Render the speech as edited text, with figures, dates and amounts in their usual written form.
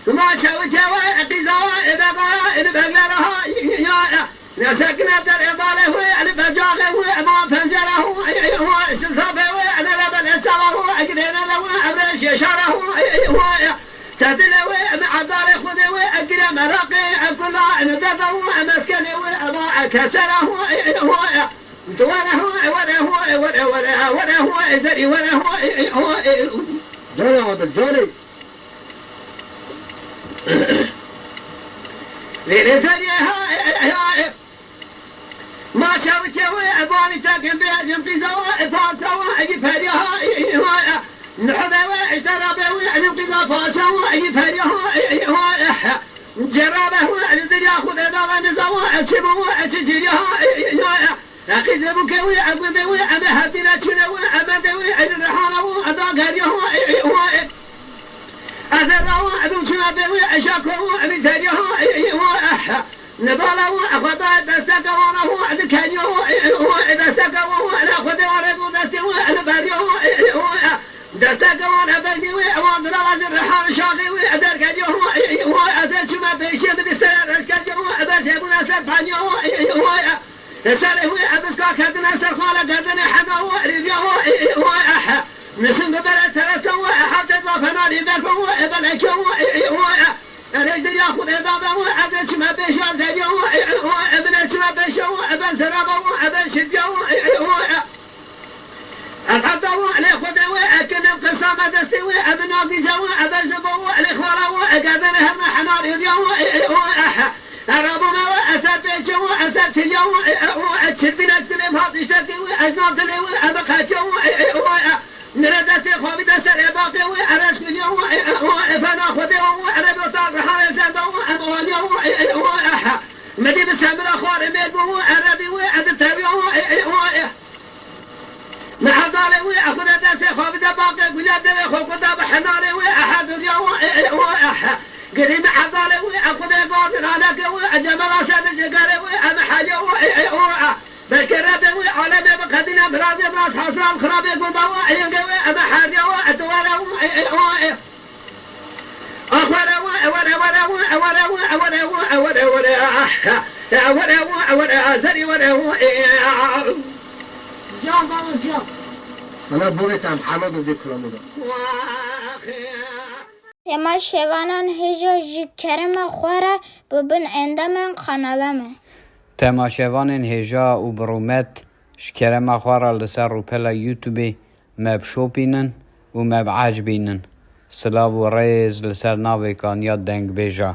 ما شوت سكنت العضالة والبجاغة وما فنجره وشصفه وأنا لبن السره وأقرين له وأبرش يشره تدل ومع الضالة خذ وأقرى مرقي كلها ندفه ومسكني وأضاء كسره ولا هو إذري ولا هو جوني وضل جوني ما شوت وأباني تاكن بيجم في زواء فاتوا وأجفريها نحذا وإعترابه ويعلم قضا فاتوا وأجفريها جرابه وأنزل ياخذ دغا نزواء أكبه وأتجريها أخذبك وأقوذ وأبهدنا شنو وأبد وأرحانه وأضاقريه أثره أبو شنبه وأشاكه وأبتريه نباله وأخذ دستك وراه أذكانيه دستك وأنا أخذ ورده دستك وأنا بريه دستك وأنا بريه وأنا رجل الرحال شاقي وأدركيه وأدرك ما بيشيد بالسير أشكيه وأدرك مناسب عنيه سره وأبسكا كدنا سرخالة كدنا حقه ورفيه نسن بلا ثلاثة وحتى ضافنا لذاك وابلك أنا أقدر يأخذ إضافة وأبن شما بيشان تجيه وابن شما بيشان وابن سرابه وابن شديه الحظ والإخوة وأكن القسامة دستي وابن ناقجة وابن شبه والإخوة وأقدر هم حمار اليوم أرابنا وأسد بيشه وأسد اليوم وأتشد بنفسي بهذا اشتكي وأجنات لي وأبقى نردت خوابي دستر باقي وأرش اليوم فناخذه وأرد وصار حال سنده وأمواليه مدي بسام الأخوار ميد وأربي وأدتبيه مع ضالي وأخذ دستر خوابي باقي قلت له خوكدا بحناري وأحد اليوم قريب حضالي وأخذ قاصر عليك وأجمل أسد الجقاري وأمحاجه بالكرابة وعلى بقدنا برازي براس حصران خرابي قضاء ينقوي أمحاجه وأتواره أنا بوريتام حمد وذكر مدة يما شوانان هجا جكرم خورا ببن عندما خنالمه تماشاوان هجا و برومت شکرم خوارا لسر رو پلا یوتیوبی مب شوپینن و مب عجبینن سلاو و ریز لسر ناوی کان یاد دنگ بیجا